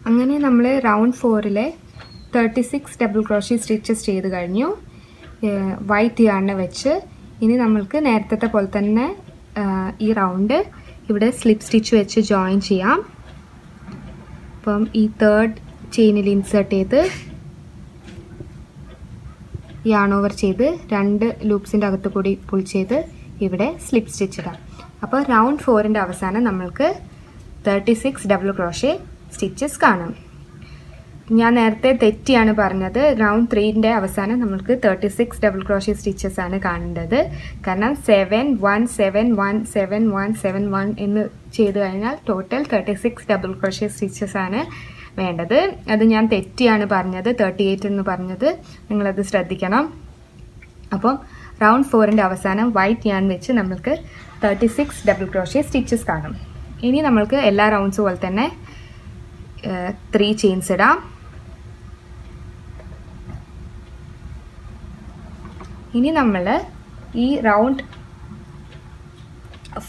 അങ്ങനെ നമ്മൾ round 4-ലെ 36 double crochet stitches ചെയ്ത് കഴിഞ്ഞു. വൈറ്റ് യാർണ് വെച്ച് ഇനി നമ്മൾക്ക് നേരത്തെ പോലെ തന്നെ ഈ റൗണ്ട് ഇവിടെ സ്ലിപ്പ് സ്റ്റിച്ച് വെച്ച് ജോയിൻ ചെയ്യാം. അപ്പം ഈ 3rd ചെയിനിൽ ഇൻസേർട്ട് ചെയ്ത് യാൺ ഓവർ ചെയ്ത് 2 ലൂപ്സിൻ്റെ അകത്ത് കൂടി പുൾ ചെയ്ത് ഇവിടെ സ്ലിപ്പ് സ്റ്റിച്ച് ഇടാം. അപ്പോൾ റൗണ്ട് 4-ൻ്റെ അവസാനം നമ്മൾക്ക് 36 ഡബിൾ ക്രോഷേ സ്റ്റിച്ചസ് കാണാം. ഞാൻ നേരത്തെ തെറ്റിയാണ് പറഞ്ഞത്. റൗണ്ട് 3-ൻ്റെ അവസാനം നമ്മൾക്ക് 36 ഡബിൾ ക്രോഷേ സ്റ്റിച്ചസ് ആണ് കാണേണ്ടത്. കാരണം 7 1 7 1 7 1 7 1 എന്ന് ചെയ്ത് കഴിഞ്ഞാൽ ടോട്ടൽ 36 ഡബിൾ ക്രോഷേ സ്റ്റിച്ചസ് ആണ് വേണ്ടത്. അത് ഞാൻ തെറ്റിയാണ് പറഞ്ഞത്, 38 എന്ന് പറഞ്ഞത്. നിങ്ങളത് ശ്രദ്ധിക്കണം. അപ്പം റൗണ്ട് 4-ൻ്റെ അവസാനം വൈറ്റ് യാൺ വെച്ച് നമ്മൾക്ക് 36 ഡബിൾ ക്രോഷേ സ്റ്റിച്ചസ് കാണും. ഇനി നമ്മൾക്ക് എല്ലാ റൗണ്ട്സ് പോലെ തന്നെ 3 ചെയിൻസ് ഇടാം. ഇനി നമ്മൾ ഈ റൗണ്ട്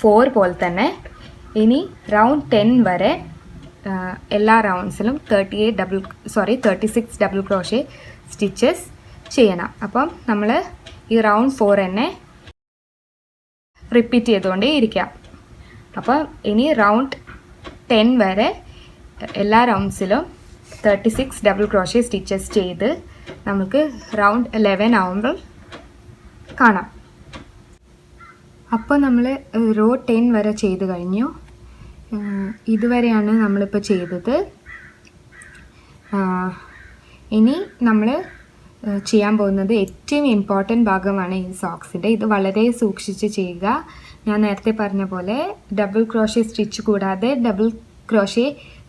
4 പോലെ തന്നെ ഇനി റൗണ്ട് 10 വരെ എല്ലാ റൗണ്ട്സിലും 36 ഡബിൾ ക്രോഷേ സ്റ്റിച്ചസ് ചെയ്യണം. അപ്പം നമ്മൾ ഈ റൗണ്ട് 4 തന്നെ റിപ്പീറ്റ് ചെയ്തുകൊണ്ടേ ഇരിക്കാം. അപ്പം ഇനി റൗണ്ട് 10 വരെ എല്ലാ റൗണ്ട്സിലും 36 ഡബിൾ ക്രോഷേ സ്റ്റിച്ചസ് ചെയ്ത് നമുക്ക് റൗണ്ട് 11 ആവുമ്പോൾ കാണാം. അപ്പോൾ നമ്മൾ റോ 10 വരെ ചെയ്ത് കഴിഞ്ഞു. ഇതുവരെയാണ് നമ്മളിപ്പോൾ ചെയ്തത്. ഇനി നമ്മൾ ചെയ്യാൻ പോകുന്നത് ഏറ്റവും ഇമ്പോർട്ടൻറ്റ് ഭാഗമാണ് ഈ സോക്സിൻ്റെ. ഇത് വളരെ സൂക്ഷിച്ച് ചെയ്യുക. ഞാൻ നേരത്തെ പറഞ്ഞ പോലെ ഡബിൾ ക്രോഷേ സ്റ്റിച്ച് കൂടാതെ ഡബിൾ ക്രോഷേ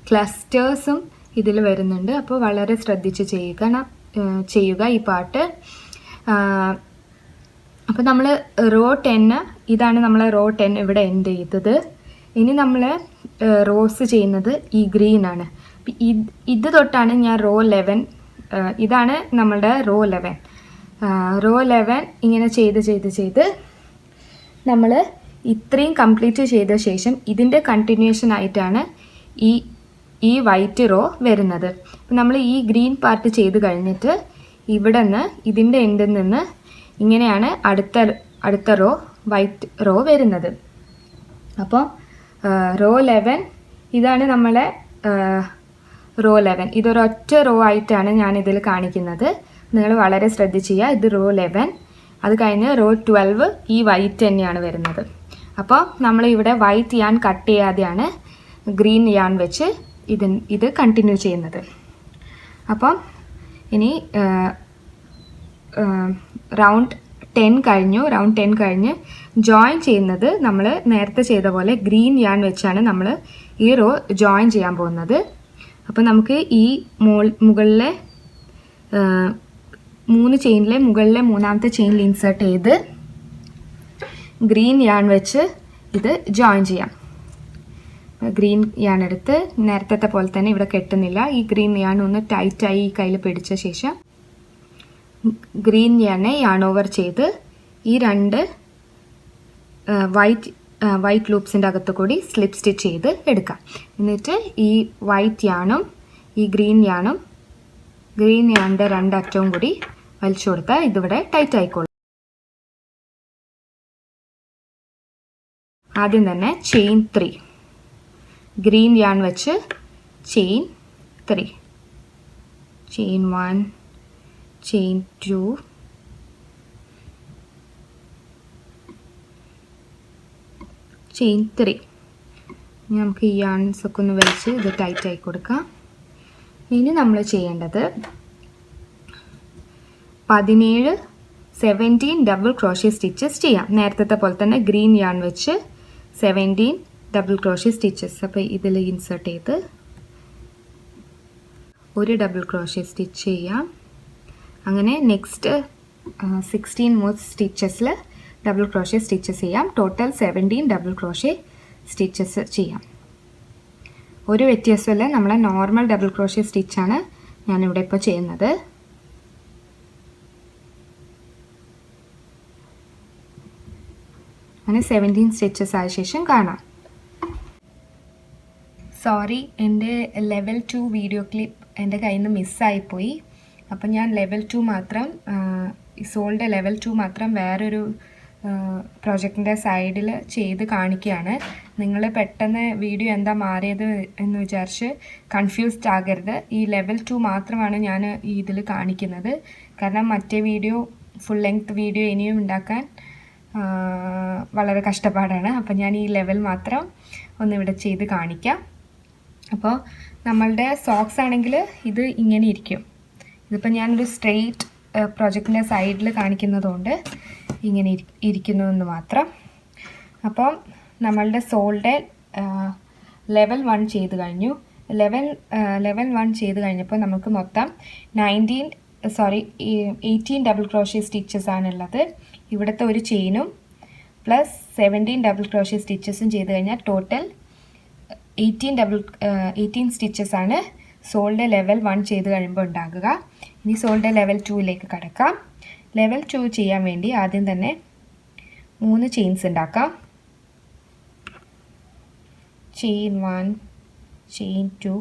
ക്ലസ്റ്റേഴ്സും ഇതിൽ വരുന്നുണ്ട്. അപ്പോൾ വളരെ ശ്രദ്ധിച്ച് ചെയ്യുക ഈ പാർട്ട്. അപ്പോൾ നമ്മൾ റോ 10 ഇതാണ് നമ്മൾ റോ 10 ഇവിടെ എൻഡ് ചെയ്തത്. ഇനി നമ്മൾ റോസ് ചെയ്യുന്നത് ഈ ഗ്രീൻ ആണ്. ഇത് തൊട്ടാണ് ഞാൻ റോ 11 ഇതാണ് നമ്മളുടെ റോ 11. റോ 11 ഇങ്ങനെ ചെയ്ത് നമ്മൾ ഇത്രയും കംപ്ലീറ്റ് ചെയ്ത ശേഷം ഇതിൻ്റെ കണ്ടിന്യൂഷൻ ആയിട്ടാണ് ഈ വൈറ്റ് റോ വരുന്നത്. അപ്പം നമ്മൾ ഈ ഗ്രീൻ പാർട്ട് ചെയ്ത് കഴിഞ്ഞിട്ട് ഇവിടെ നിന്ന് ഇതിൻ്റെ എൻഡിൽ നിന്ന് ഇങ്ങനെയാണ് അടുത്ത റോ വൈറ്റ് റോ വരുന്നത്. അപ്പോൾ റോ 11 ഇതാണ് നമ്മളെ റോ 11. ഇതൊരൊറ്റ റോ ആയിട്ടാണ് ഞാൻ ഇതിൽ കാണിക്കുന്നത്. നിങ്ങൾ വളരെ ശ്രദ്ധിച്ച് ചെയ്യുക. ഇത് റോ 11. അത് കഴിഞ്ഞ് റോ 12 ഈ വൈറ്റ് തന്നെയാണ് വരുന്നത്. അപ്പോൾ നമ്മൾ ഇവിടെ വൈറ്റ് യാൺ കട്ട് ചെയ്യാതെയാണ് ഗ്രീൻ യാൺ വെച്ച് ഇത് കണ്ടിന്യൂ ചെയ്യുന്നത്. അപ്പം ഇനി റൗണ്ട് 10 കഴിഞ്ഞു. റൗണ്ട് 10 കഴിഞ്ഞ് ജോയിൻ ചെയ്യുന്നത് നമ്മൾ നേരത്തെ ചെയ്ത പോലെ ഗ്രീൻ യാൺ വെച്ചാണ് നമ്മൾ ഈ റോ ജോയിൻ ചെയ്യാൻ പോകുന്നത്. അപ്പോൾ നമുക്ക് ഈ മുകളിലെ 3 ചെയിനിലെ മുകളിലെ 3ാമത്തെ ചെയിനിൽ ഇൻസേർട്ട് ചെയ്ത് ഗ്രീൻ യാൺ വെച്ച് ഇത് ജോയിൻ ചെയ്യാം. ഗ്രീൻ യാൺ എടുത്ത് നേരത്തെ പോലെ തന്നെ ഇവിടെ കെട്ടുന്നില്ല. ഈ ഗ്രീൻ യാൺ ഒന്ന് ടൈറ്റായി ഈ കയ്യിൽ പിടിച്ച ശേഷം ഗ്രീൻ യാണെ യാൺ ഓവർ ചെയ്ത് ഈ 2 വൈറ്റ് ലൂപ്സിൻ്റെ അകത്ത് കൂടി സ്ലിപ്പ് സ്റ്റിച്ച് ചെയ്ത് എടുക്കാം. എന്നിട്ട് ഈ വൈറ്റ് യാണും ഈ ഗ്രീൻ യാണിൻ്റെ 2 അറ്റവും കൂടി വലിച്ചു കൊടുത്താൽ ഇതിവിടെ ടൈറ്റ് ആയിക്കോളും. ആദ്യം തന്നെ ചെയിൻ 3 ഗ്രീൻ യാൺ വെച്ച് ചെയിൻ 3, ചെയിൻ 1, ചെയിൻ 2, ചെയിൻ 3. നമുക്ക് ഈ യാൺസ് ഒക്കെ ഒന്ന് വലിച്ച് ഇത് ടൈറ്റ് ആയി കൊടുക്കാം. ഇനി നമ്മൾ ചെയ്യേണ്ടത് 17 ഡബിൾ ക്രോഷേ സ്റ്റിച്ചസ് ചെയ്യാം. നേരത്തെ പോലെ തന്നെ ഗ്രീൻ യാൺ വെച്ച് 17 ഡബിൾ ക്രോഷേ സ്റ്റിച്ചസ്. അപ്പോൾ ഇതിൽ ഇൻസേർട്ട് ചെയ്ത് ഒരു ഡബിൾ ക്രോഷേ സ്റ്റിച്ച് ചെയ്യാം. അങ്ങനെ നെക്സ്റ്റ് 16 മോർ സ്റ്റിച്ചസിൽ ഡബിൾ ക്രോഷേ സ്റ്റിച്ചസ് ചെയ്യാം. ടോട്ടൽ 17 ഡബിൾ ക്രോഷേ സ്റ്റിച്ചസ് ചെയ്യാം. ഒരു വ്യത്യാസമല്ല, നമ്മളെ നോർമൽ ഡബിൾ ക്രോഷേ സ്റ്റിച്ചാണ് ഞാനിവിടെ ഇപ്പോൾ ചെയ്യുന്നത്. അങ്ങനെ 17 സ്റ്റിച്ചസ് ആയ ശേഷം കാണാം. സോറി, എൻ്റെ ലെവൽ 2 വീഡിയോ ക്ലിപ്പ് എൻ്റെ കയ്യിൽ നിന്ന് മിസ്സായിപ്പോയി. അപ്പം ഞാൻ ലെവൽ 2 മാത്രം, സോളിൻ്റെ ലെവൽ 2 മാത്രം വേറൊരു പ്രോജക്റ്റിൻ്റെ സൈഡിൽ ചെയ്ത് കാണിക്കുകയാണ്. നിങ്ങൾ പെട്ടെന്ന് വീഡിയോ എന്താ മാറിയത് എന്ന് വിചാരിച്ച് കൺഫ്യൂസ്ഡ് ആകരുത്. ഈ ലെവൽ 2 മാത്രമാണ് ഞാൻ ഇതിൽ കാണിക്കുന്നത്. കാരണം മറ്റേ വീഡിയോ, ഫുൾ ലെങ്ത് വീഡിയോ ഇനിയും ഉണ്ടാക്കാൻ വളരെ കഷ്ടപ്പാടാണ്. അപ്പം ഞാൻ ഈ ലെവൽ മാത്രം ഒന്നിവിടെ ചെയ്ത് കാണിക്കാം. അപ്പോൾ നമ്മളുടെ സോക്സ് ആണെങ്കിൽ ഇത് ഇങ്ങനെ ഇരിക്കും. ഇതിപ്പോൾ ഞാനൊരു സ്ട്രെയിറ്റ് പ്രൊജക്റ്റിൻ്റെ സൈഡിൽ കാണിക്കുന്നതുകൊണ്ട് ഇങ്ങനെ ഇരിക്കുന്നു എന്ന് മാത്രം. അപ്പം നമ്മളുടെ സോളിൻ്റെ ലെവൽ 1 ചെയ്ത് കഴിഞ്ഞു. ലെവൽ 1 ചെയ്ത് കഴിഞ്ഞപ്പോൾ നമുക്ക് മൊത്തം 18 ഡബിൾ ക്രോഷ്യ സ്റ്റിച്ചസ് ആണുള്ളത്. ഇവിടുത്തെ ഒരു ചെയിനും പ്ലസ് 17 ഡബിൾ ക്രോഷ്യ സ്റ്റിച്ചസും ചെയ്ത് കഴിഞ്ഞാൽ ടോട്ടൽ 18 സ്റ്റിച്ചസ് ആണ് സോളിൻ്റെ ലെവൽ 1 ചെയ്ത് കഴിയുമ്പോൾ ഉണ്ടാകുക. ഇനി സോളിൻ്റെ ലെവൽ 2ലേക്ക് കടക്കാം. ലെവൽ 2 ചെയ്യാൻ വേണ്ടി ആദ്യം തന്നെ 3 ചെയിൻസ് ഉണ്ടാക്കാം. Chain 1, chain 2,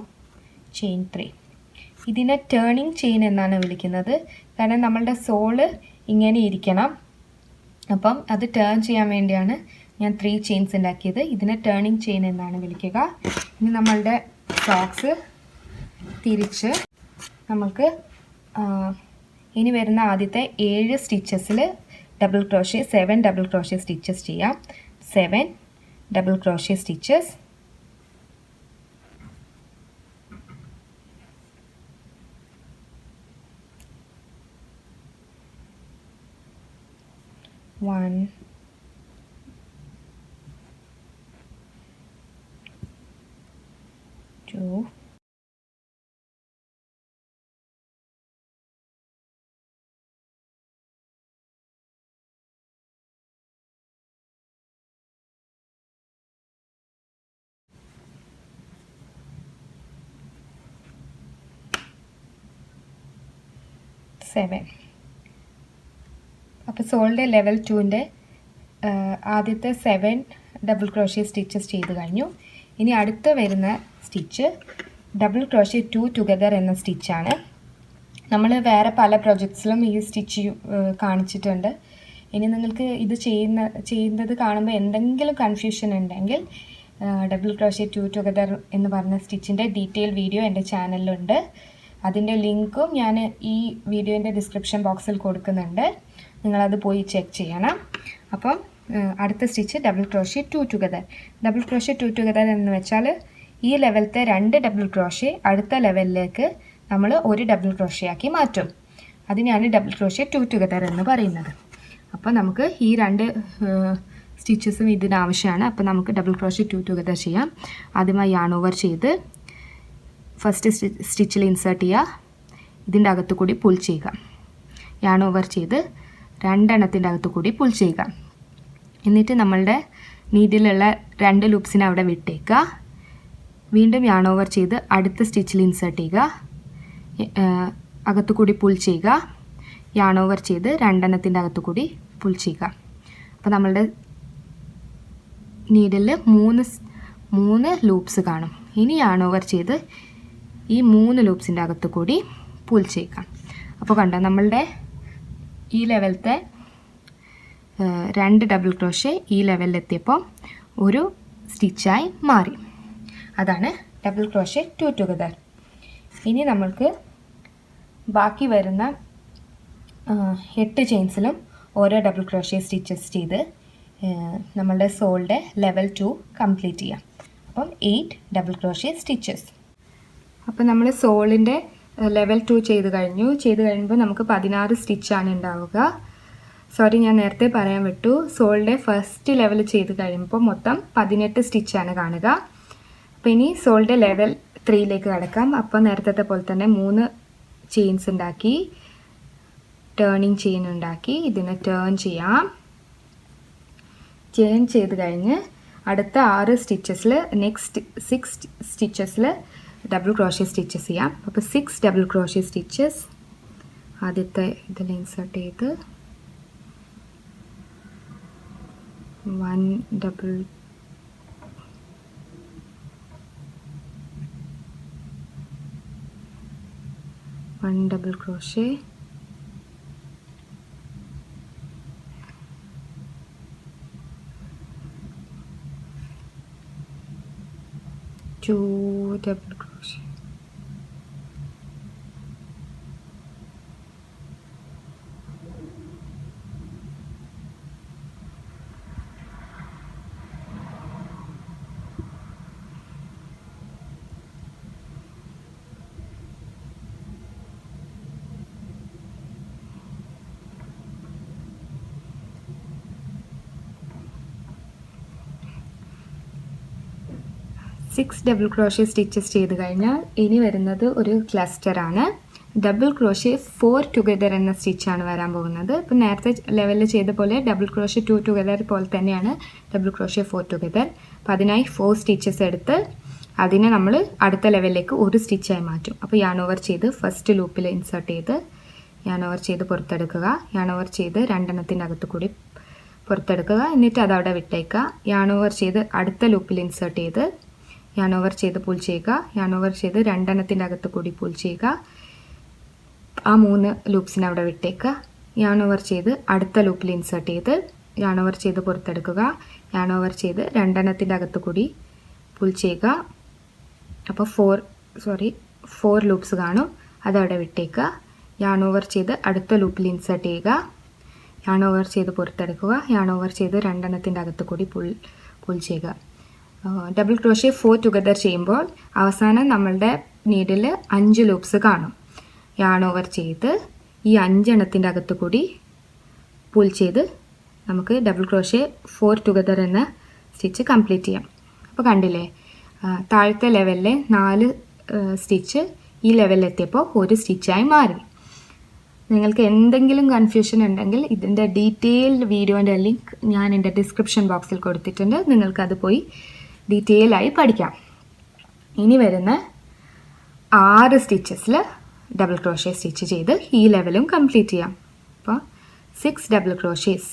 chain 3. ഇതിനെ ടേണിംഗ് ചെയിൻ എന്നാണ് വിളിക്കുന്നത്. കാരണം നമ്മളുടെ സോള് ഇങ്ങനെ ഇരിക്കണം. അപ്പം അത് ടേൺ ചെയ്യാൻ വേണ്ടിയാണ് ഞാൻ 3 ചെയിൻസ് ഉണ്ടാക്കിയത്. ഇതിനെ ടേണിംഗ് ചെയിൻ എന്നാണ് വിളിക്കുക. ഇനി നമ്മളുടെ സോക്സ് തിരിച്ച് നമുക്ക് ഇനി വരുന്ന ആദ്യത്തെ 7 സ്റ്റിച്ചസിൽ double crochet 7 double crochet stitches ചെയ്യാം. 7 ഡബിൾ ക്രോഷ്യ സ്റ്റിച്ചസ്. One, 2, 7. അപ്പോൾ സോളിൻ്റെ ലെവൽ 2ൻ്റെ ആദ്യത്തെ 7 ഡബിൾ ക്രോഷ്യ സ്റ്റിച്ചസ് ചെയ്ത് കഴിഞ്ഞു. ഇനി അടുത്ത് വരുന്ന സ്റ്റിച്ച് ഡബിൾ ക്രോഷ്യ 2 ടുഗദർ എന്ന സ്റ്റിച്ചാണ്. നമ്മൾ വേറെ പല പ്രൊജക്ട്സിലും ഈ സ്റ്റിച്ച് കാണിച്ചിട്ടുണ്ട്. ഇനി നിങ്ങൾക്ക് ഇത് ചെയ്യുന്നത് കാണുമ്പോൾ എന്തെങ്കിലും കൺഫ്യൂഷൻ ഉണ്ടെങ്കിൽ ഡബിൾ ക്രോഷ്യ 2 ടുഗദർ എന്ന് പറഞ്ഞ സ്റ്റിച്ചിൻ്റെ ഡീറ്റെയിൽ വീഡിയോ എൻ്റെ ചാനലിലുണ്ട്. അതിൻ്റെ ലിങ്കും ഞാൻ ഈ വീഡിയോൻ്റെ ഡിസ്ക്രിപ്ഷൻ ബോക്സിൽ കൊടുക്കുന്നുണ്ട്. നിങ്ങളത് പോയി ചെക്ക് ചെയ്യണം. അപ്പം അടുത്ത stitch double crochet 2 together. Double crochet 2 together എന്ന് വെച്ചാൽ ഈ ലെവലത്തെ 2 ഡബിൾ ക്രോഷ്യ അടുത്ത ലെവലിലേക്ക് നമ്മൾ ഒരു ഡബിൾ ക്രോഷ്യ ആക്കി മാറ്റും. അതിനാണ് ഡബിൾ ക്രോഷ്യ 2 ടുഗദർ എന്ന് പറയുന്നത്. അപ്പോൾ നമുക്ക് ഈ 2 സ്റ്റിച്ചസും ഇതിനാവശ്യമാണ്. അപ്പോൾ നമുക്ക് ഡബിൾ ക്രോഷ്യ 2 ടുഗദർ ചെയ്യാം. ആദ്യമായി യാൺ ഓവർ ചെയ്ത് ഫസ്റ്റ് സ്റ്റിച്ചിൽ ഇൻസേർട്ട് ചെയ്യുക. ഇതിൻ്റെ അകത്തു കൂടി പുൾ ചെയ്യുക. യാൺ ഓവർ ചെയ്ത് 2 എണ്ണത്തിൻ്റെ അകത്തു കൂടി പുൾ ചെയ്യുക. എന്നിട്ട് നമ്മളുടെ നീഡിലുള്ള 2 ലൂപ്സിനെ അവിടെ വിട്ടേക്കുക. വീണ്ടും യാൺ ഓവർ ചെയ്ത് അടുത്ത സ്റ്റിച്ചിൽ ഇൻസേർട്ട് ചെയ്യുക. അകത്തു കൂടി പുൾ ചെയ്യുക. യാൺ ഓവർ ചെയ്ത് 2 എണ്ണത്തിൻ്റെ അകത്തു കൂടി പുൾ ചെയ്യുക. അപ്പോൾ നമ്മളുടെ നീഡിൽ 3 ലൂപ്സ് കാണും. ഇനി യാൺ ഓവർ ചെയ്ത് ഈ 3 ലൂപ്സിൻ്റെ അകത്തു കൂടി പുൾ ചെയ്യുക. അപ്പോൾ കണ്ടോ, നമ്മളുടെ ഈ ലെവലത്തെ 2 ഡബിൾ ക്രോഷ്യ ഈ ലെവലിലെത്തിയപ്പോൾ ഒരു സ്റ്റിച്ചായി മാറി. അതാണ് ഡബിൾ ക്രോഷ്യ 2 ടുഗദർ. ഇനി നമ്മൾക്ക് ബാക്കി വരുന്ന 8 ചെയിൻസിലും ഓരോ ഡബിൾ ക്രോഷ്യ സ്റ്റിച്ചസ് ചെയ്ത് നമ്മളുടെ സോളിൻ്റെ ലെവൽ 2 കംപ്ലീറ്റ് ചെയ്യാം. അപ്പം 8 ഡബിൾ ക്രോഷ്യ സ്റ്റിച്ചസ്. അപ്പോൾ നമ്മൾ സോളിൻ്റെ ലെവൽ 2 ചെയ്ത് കഴിയുമ്പോൾ നമുക്ക് 16 സ്റ്റിച്ചാണ് ഉണ്ടാവുക. സോറി, ഞാൻ നേരത്തെ പറയാൻ വിട്ടു. സോളിൻ്റെ ഫസ്റ്റ് ലെവൽ ചെയ്ത് കഴിയുമ്പോൾ മൊത്തം 18 സ്റ്റിച്ചാണ് കാണുക. അപ്പോൾ ഇനി സോളിൻ്റെ ലെവൽ 3ലേക്ക് കടക്കാം. അപ്പോൾ നേരത്തെ പോലെ തന്നെ 3 ചെയിൻസ് ഉണ്ടാക്കി, ടേണിങ് ചെയിൻ ഉണ്ടാക്കി ഇതിനെ ടേൺ ചെയ്യാം. ടേൺ ചെയ്ത് കഴിഞ്ഞ് അടുത്ത 6 സ്റ്റിച്ചസിൽ നെക്സ്റ്റ് 6 സ്റ്റിച്ചസിൽ ഡബിൾ ക്രോഷ്യ സ്റ്റിച്ചസ് ചെയ്യാം. അപ്പോൾ 6 ഡബിൾ ക്രോഷ്യ സ്റ്റിച്ചസ് ആദ്യത്തെ ഇതിൽ ഇൻസേർട്ട് ചെയ്ത് 1 double 1 double crochet, 2 double crochet, 6 double crochet stitches ചെയ്ത് കഴിഞ്ഞാൽ ഇനി വരുന്നത് ഒരു ക്ലസ്റ്റർ ആണ്. ഡബിൾ ക്രോഷ്യ 4 ടുഗദർ എന്ന സ്റ്റിച്ചാണ് വരാൻ പോകുന്നത്. ഇപ്പം നേരത്തെ ലെവലിൽ ചെയ്ത പോലെ ഡബിൾ ക്രോഷ്യ 2 ടുഗദർ പോലെ തന്നെയാണ് ഡബിൾ ക്രോഷ്യ 4 ടുഗദർ. അപ്പം അതിനായി 4 സ്റ്റിച്ചസ് എടുത്ത് അതിനെ നമ്മൾ അടുത്ത ലെവലിലേക്ക് ഒരു സ്റ്റിച്ചായി മാറ്റും. അപ്പോൾ യാൺ ഓവർ ചെയ്ത് ഫസ്റ്റ് ലൂപ്പിൽ ഇൻസേർട്ട് ചെയ്ത് യാൺ ഓവർ ചെയ്ത് പുറത്തെടുക്കുക. യാൺ ഓവർ ചെയ്ത് രണ്ടെണ്ണത്തിൻ്റെ അകത്ത് കൂടി പുറത്തെടുക്കുക. എന്നിട്ട് അതവിടെ വിട്ടേക്കുക. യാൺ ഓവർ ചെയ്ത് അടുത്ത ലൂപ്പിൽ ഇൻസേർട്ട് ചെയ്ത് യാൺ ഓവർ ചെയ്ത് പുൾ ചെയ്യുക. യാൺ ഓവർ ചെയ്ത് രണ്ടെണ്ണത്തിൻ്റെ അകത്ത് കൂടി പുൾ ചെയ്യുക. ആ 3 ലൂപ്സിനെ അവിടെ വിട്ടേക്കുക. യാൺ ഓവർ ചെയ്ത് അടുത്ത ലൂപ്പിൽ ഇൻസേർട്ട് ചെയ്ത് യാൺ ഓവർ ചെയ്ത് പുറത്തെടുക്കുക. യാൺ ഓവർ ചെയ്ത് രണ്ടെണ്ണത്തിൻ്റെ അകത്ത് കൂടി പുൾ ചെയ്യുക. അപ്പോൾ 4 ലൂപ്സ് കാണും. അതവിടെ വിട്ടേക്കുക. യാൺ ഓവർ ചെയ്ത് അടുത്ത ലൂപ്പിൽ ഇൻസേർട്ട് ചെയ്യുക. യാൺ ഓവർ ചെയ്ത് പുറത്തെടുക്കുക. യാൺ ഓവർ ചെയ്ത് രണ്ടെണ്ണത്തിൻ്റെ അകത്ത് കൂടി പുൾ ചെയ്യുക. ഡബിൾ ക്രോഷ്യ 4 ടുഗദർ ചെയ്യുമ്പോൾ അവസാനം നമ്മളുടെ നീഡിൽ 5 ലൂപ്സ് കാണും. യാൺ ഓവർ ചെയ്ത് ഈ 5 എണ്ണത്തിൻ്റെ അകത്ത് കൂടി പുൾ ചെയ്ത് നമുക്ക് ഡബിൾ ക്രോഷ്യ 4 ടുഗദർ എന്ന സ്റ്റിച്ച് കംപ്ലീറ്റ് ചെയ്യാം. അപ്പോൾ കണ്ടില്ലേ, താഴത്തെ ലെവലിലെ 4 സ്റ്റിച്ച് ഈ ലെവലിലെത്തിയപ്പോൾ ഒരു സ്റ്റിച്ചായി മാറി. നിങ്ങൾക്ക് എന്തെങ്കിലും കൺഫ്യൂഷൻ ഉണ്ടെങ്കിൽ ഇതിൻ്റെ ഡീറ്റെയിൽഡ് വീഡിയോൻ്റെ ലിങ്ക് ഞാൻ എൻ്റെ ഡിസ്ക്രിപ്ഷൻ ബോക്സിൽ കൊടുത്തിട്ടുണ്ട്. നിങ്ങൾക്കത് പോയി ഡീറ്റെയിൽ ആയി പഠിക്കാം. ഇനി വരുന്ന 6 സ്റ്റിച്ചസിൽ ഡബിൾ ക്രോഷ്യ സ്റ്റിച്ച് ചെയ്ത് ഈ ലെവലും കംപ്ലീറ്റ് ചെയ്യാം. അപ്പോൾ 6 ഡബിൾ ക്രോഷ്യേസ്.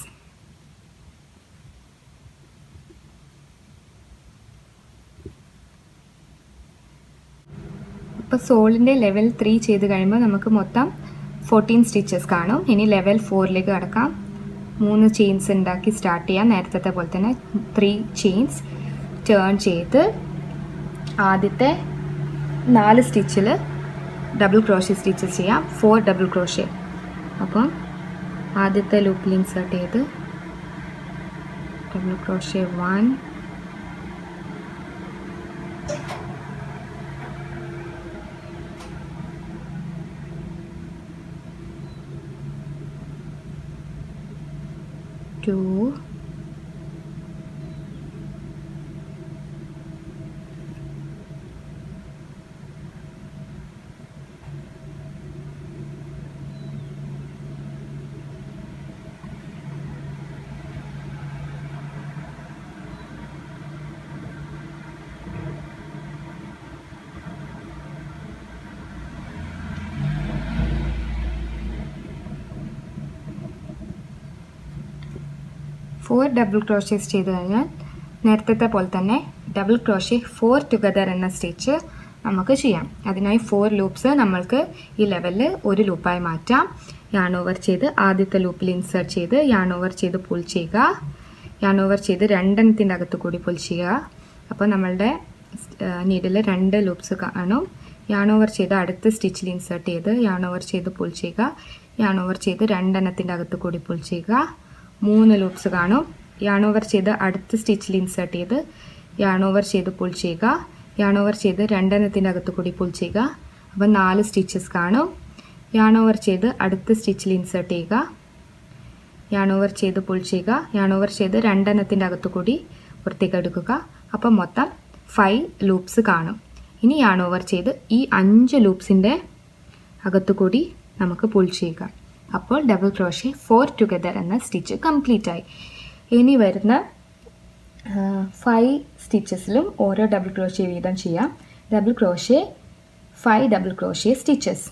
ഇപ്പോൾ സോളിൻ്റെ ലെവൽ 3 ചെയ്ത് കഴിയുമ്പോൾ നമുക്ക് മൊത്തം 14 സ്റ്റിച്ചസ് കാണും. ഇനി ലെവൽ 4ലേക്ക് കടക്കാം. 3 ചെയിൻസ് ഉണ്ടാക്കി സ്റ്റാർട്ട് ചെയ്യാം. നേരത്തെ പോലെ തന്നെ 3 ചെയിൻസ് ടേൺ ചെയ്ത് ആദ്യത്തെ 4 സ്റ്റിച്ചിൽ ഡബിൾ ക്രോഷ്യ സ്റ്റിച്ചസ് ചെയ്യാം. 4 ഡബിൾ ക്രോഷ്യ. അപ്പം ആദ്യത്തെ ലൂപ്പിൽ ഇൻസേർട്ട് ചെയ്ത് ഡബിൾ ക്രോഷ്യ 1, 2, 4 ഡബിൾ ക്രോഷ്യേസ് ചെയ്ത് കഴിഞ്ഞാൽ നേരത്തെ പോലെ തന്നെ ഡബിൾ ക്രോഷ്യ 4 ടുഗദർ എന്ന സ്റ്റിച്ച് നമുക്ക് ചെയ്യാം. അതിനായി 4 ലൂപ്സ് നമ്മൾക്ക് ഈ ലെവലിൽ ഒരു ലൂപ്പായി മാറ്റാം. യാൺ ഓവർ ചെയ്ത് ആദ്യത്തെ ലൂപ്പിൽ ഇൻസേർട്ട് ചെയ്ത് യാൺ ഓവർ ചെയ്ത് പുൾ ചെയ്യുക. യാൺ ഓവർ ചെയ്ത് രണ്ടെണ്ണത്തിൻ്റെ അകത്ത് കൂടി പുൾ ചെയ്യുക. അപ്പോൾ നമ്മളുടെ നീഡിൽ 2 ലൂപ്സ് കാണും. യാൺ ഓവർ ചെയ്ത് അടുത്ത സ്റ്റിച്ചിൽ ഇൻസേർട്ട് ചെയ്ത് യാൺ ഓവർ ചെയ്ത് പുൾ ചെയ്യുക. യാൺ ഓവർ ചെയ്ത് രണ്ടെണ്ണത്തിൻ്റെ അകത്ത് കൂടി പുൾ ചെയ്യുക. 3 ലൂപ്സ് കാണും. യാൺ ഓവർ ചെയ്ത് അടുത്ത സ്റ്റിച്ചിൽ ഇൻസേർട്ട് ചെയ്ത് യാൺ ഓവർ ചെയ്ത് പുൾ ചെയ്യുക. യാൺ ഓവർ ചെയ്ത് രണ്ടെണ്ണത്തിൻ്റെ അകത്ത് കൂടി പുൾ ചെയ്യുക. അപ്പോൾ 4 സ്റ്റിച്ചസ് കാണും. യാൺ ഓവർ ചെയ്ത് അടുത്ത സ്റ്റിച്ചിൽ ഇൻസേർട്ട് ചെയ്യുക. യാൺ ഓവർ ചെയ്ത് പുൾ ചെയ്യുക. യാൺ ഓവർ ചെയ്ത് രണ്ടെണ്ണത്തിൻ്റെ അകത്ത് കൂടി പുറത്തേക്ക് എടുക്കുക. അപ്പോൾ മൊത്തം 5 ലൂപ്സ് കാണും. ഇനി യാൺ ഓവർ ചെയ്ത് ഈ 5 ലൂപ്സിൻ്റെ അകത്ത് കൂടി നമുക്ക് പുൾ ചെയ്യുക. അപ്പോൾ ഡബിൾ ക്രോഷ്യ 4 ടുഗദർ എന്ന സ്റ്റിച്ച് കംപ്ലീറ്റ് ആയി. ഇനി വരുന്ന 5 സ്റ്റിച്ചസിലും ഓരോ ഡബിൾ ക്രോഷ്യ വീതം ചെയ്യാം. Double crochet 5 double crochet stitches.